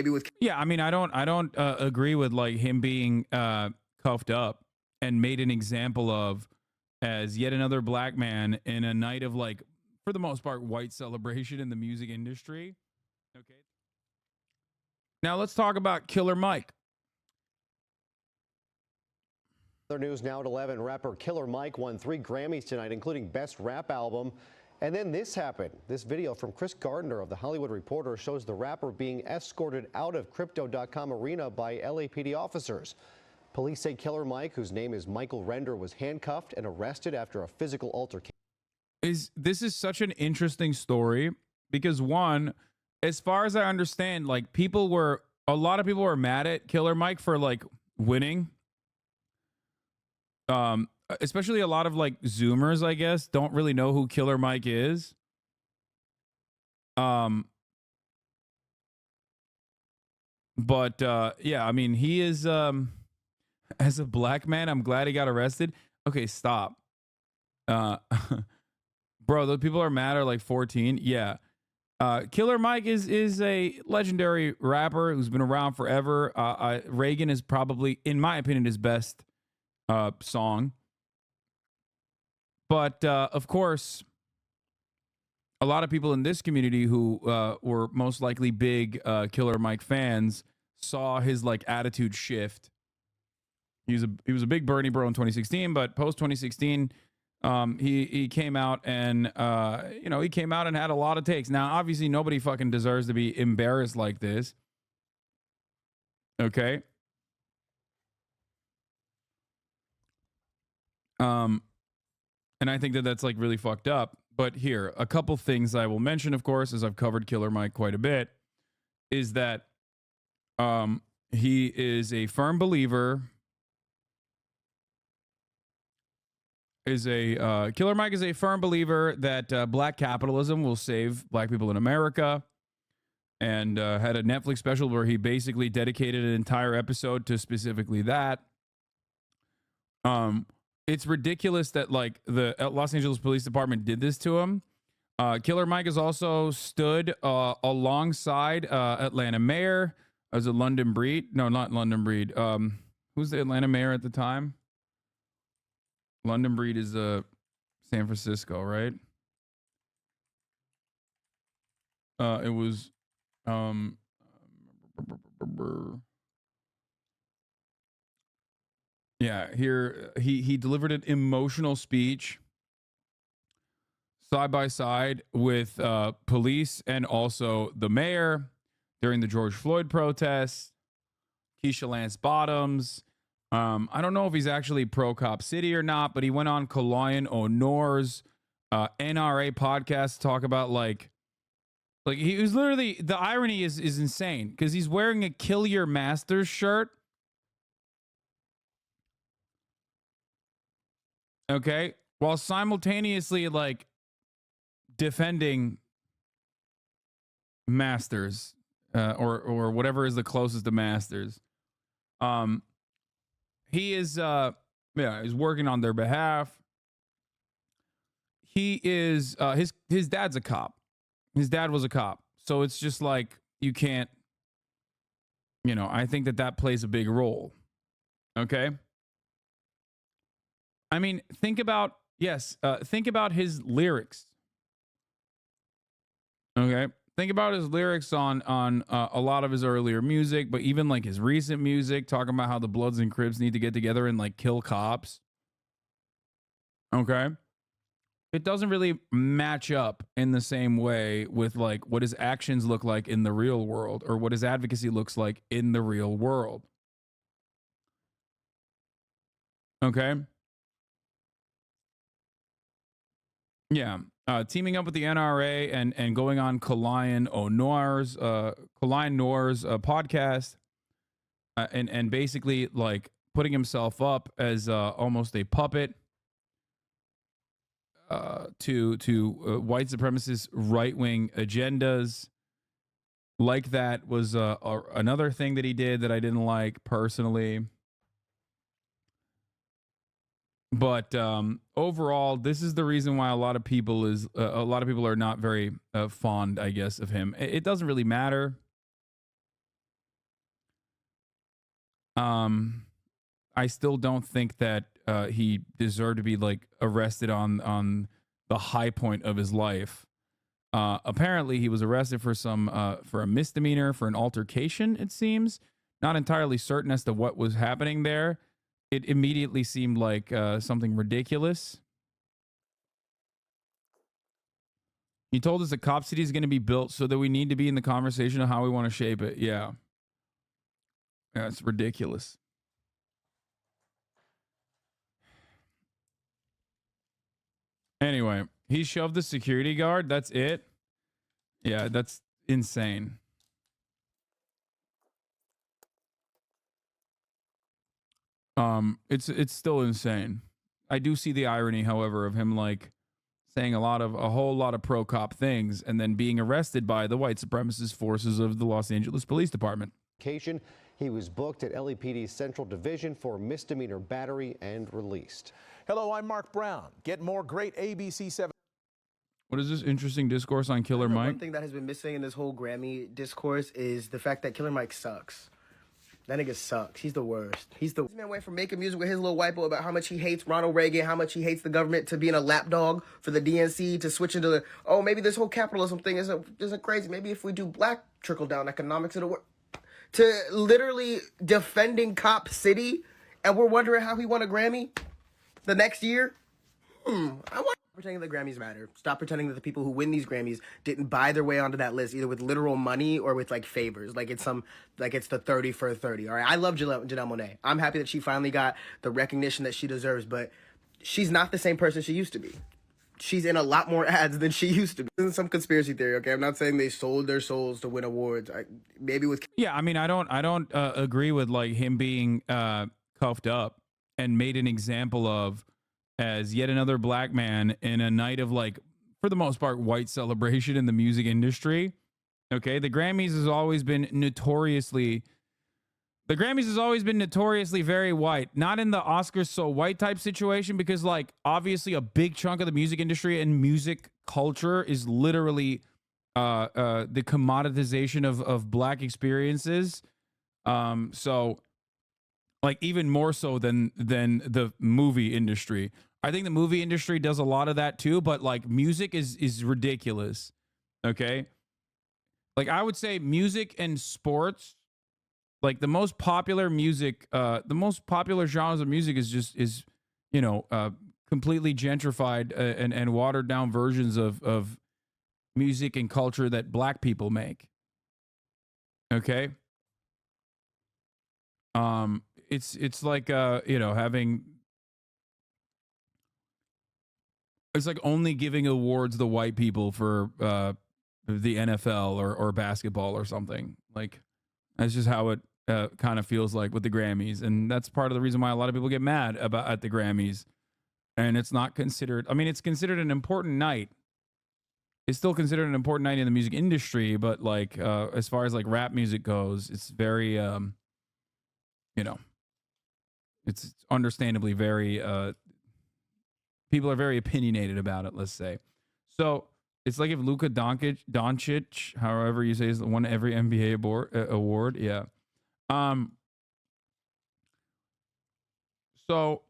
maybe with Yeah, I mean, I don't agree with like him being cuffed up and made an example of as yet another black man in a night of like, for the most part, white celebration in the music industry. Okay. Now let's talk about Killer Mike. Other news now at 11, rapper Killer Mike won 3 Grammys tonight, including Best Rap Album. And then this happened. This video from Chris Gardner of The Hollywood Reporter shows the rapper being escorted out of Crypto.com arena by LAPD officers. Police say Killer Mike, whose name is Michael Render, was handcuffed and arrested after a physical altercation. This is such an interesting story because one, as far as I understand, like a lot of people were mad at Killer Mike for like winning. Especially a lot of like Zoomers, I guess, don't really know who Killer Mike is. But yeah, I mean, he is as a black man, I'm glad he got arrested. Okay, stop. Bro, those people are mad are like 14. Yeah. Killer Mike is a legendary rapper who's been around forever. Reagan is probably, in my opinion, his best song. But of course, a lot of people in this community who were most likely big Killer Mike fans saw his like attitude shift. He was a big Bernie bro in 2016, but post 2016, he came out and he came out and had a lot of takes. Now, obviously, nobody fucking deserves to be embarrassed like this. Okay. And I think that that's like really fucked up. But here, a couple things I will mention, of course, as I've covered Killer Mike quite a bit, is that he is a firm believer. Killer Mike is a firm believer that black capitalism will save black people in America, and had a Netflix special where he basically dedicated an entire episode to specifically that. It's ridiculous that like the Los Angeles Police Department did this to him. Killer Mike has also stood alongside Atlanta Mayor as a London Breed. No, not London Breed. Who's the Atlanta mayor at the time? London Breed is San Francisco, right? It was yeah, here he delivered an emotional speech side by side with police and also the mayor during the George Floyd protests. Keisha Lance Bottoms. I don't know if he's actually pro Cop City or not, but he went on Kalayan O'Nor's NRA podcast to talk about like he was literally, the irony is insane because he's wearing a Kill Your Masters shirt. Okay, while simultaneously like defending Masters or whatever is the closest to Masters. He is he's working on their behalf. He is his dad's a cop. His dad was a cop. So it's just like you can't, I think that plays a big role. Okay? I mean, think about his lyrics. Okay? Think about his lyrics on a lot of his earlier music, but even like his recent music, talking about how the Bloods and Crips need to get together and like kill cops. Okay? It doesn't really match up in the same way with like what his actions look like in the real world or what his advocacy looks like in the real world. Okay? Yeah. Teaming up with the NRA and going on Kalayan O'Nor's podcast and basically like putting himself up as almost a puppet to white supremacist right-wing agendas. Like that was another thing that he did that I didn't like personally. But overall, this is the reason why a lot of people are not very fond, I guess, of him. It doesn't really matter. I still don't think that he deserved to be like arrested on the high point of his life. Apparently, he was arrested for for a misdemeanor for an altercation. It seems not entirely certain as to what was happening there. It immediately seemed like something ridiculous. He told us that Cop City is going to be built so that we need to be in the conversation of how we want to shape it. Yeah, it's ridiculous. Anyway, he shoved the security guard. That's it. Yeah, that's insane. It's still insane. I do see the irony, however, of him like saying a whole lot of pro cop things and then being arrested by the white supremacist forces of the Los Angeles Police Department. He was booked at LAPD's Central Division for misdemeanor battery and released. Hello, I'm Mark Brown. Get more great ABC 7. What is this interesting discourse on Killer Mike? One thing that has been missing in this whole Grammy discourse is the fact that Killer Mike sucks. That nigga sucks. He's the worst. This man went from making music with his little white boy about how much he hates Ronald Reagan, how much he hates the government, to being a lapdog for the DNC, to switching to maybe this whole capitalism thing isn't crazy. Maybe if we do black trickle-down economics, it'll work. To literally defending Cop City, and we're wondering how he won a Grammy the next year? Pretending that Grammys matter. Stop pretending that the people who win these Grammys didn't buy their way onto that list either with literal money or with like favors. Like it's the 30 for a 30. All right. I love Janelle Monáe. I'm happy that she finally got the recognition that she deserves, but she's not the same person she used to be. She's in a lot more ads than she used to be. This is some conspiracy theory, okay? I'm not saying they sold their souls to win awards. Maybe with Yeah, I mean, I don't agree with like him being cuffed up and made an example of as yet another black man in a night of like, for the most part, white celebration in the music industry. Okay, the Grammys has always been notoriously very white. Not in the Oscars so white type situation, because like obviously a big chunk of the music industry and music culture is literally the commoditization of black experiences. So like even more so than the movie industry. I think the movie industry does a lot of that too, but like music is ridiculous. Okay? Like I would say music and sports, like the most popular music, the most popular genres of music is completely gentrified and watered down versions of music and culture that black people make. Okay? It's like having, it's like only giving awards to white people for the NFL or basketball or something. Like that's just how it kind of feels like with the Grammys, and that's part of the reason why a lot of people get mad at the Grammys. And it's not considered. I mean, it's considered an important night. It's still considered an important night in the music industry, but like as far as like rap music goes, it's very it's understandably very people are very opinionated about it, let's say. So it's like if Luka Doncic, however you say, is won every NBA award. Yeah. So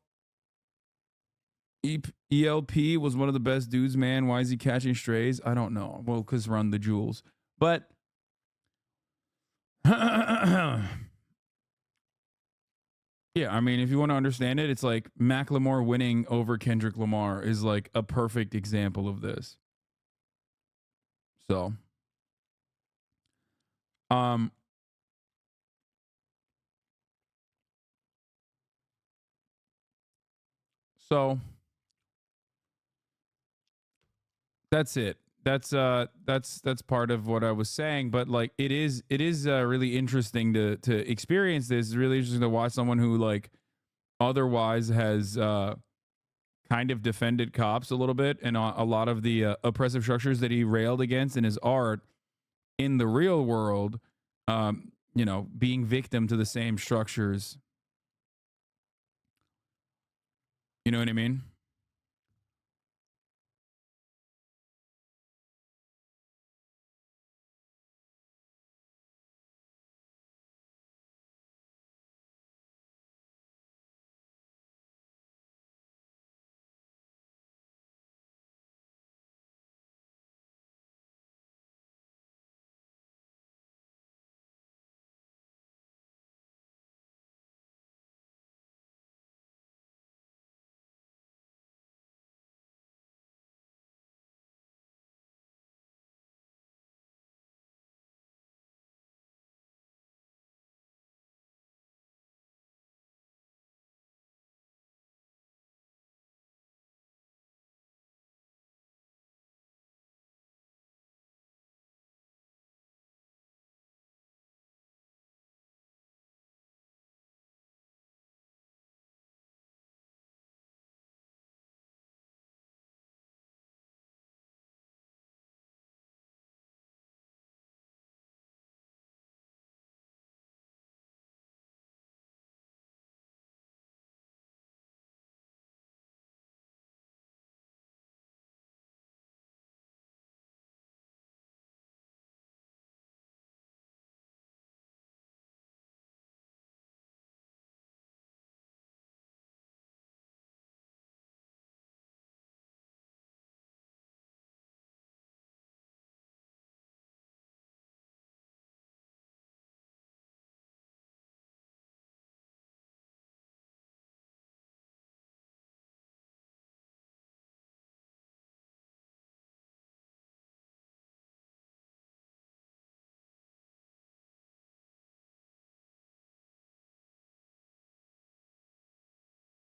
ELP was one of the best dudes, man. Why is he catching strays? I don't know. Well, because Run the Jewels. But yeah, I mean, if you want to understand it, it's like Macklemore winning over Kendrick Lamar is like a perfect example of this. So, so that's it. That's part of what I was saying. But like, it is really interesting to experience this. It's really interesting to watch someone who like otherwise has kind of defended cops a little bit and a lot of the oppressive structures that he railed against in his art in the real world, being victim to the same structures. You know what I mean?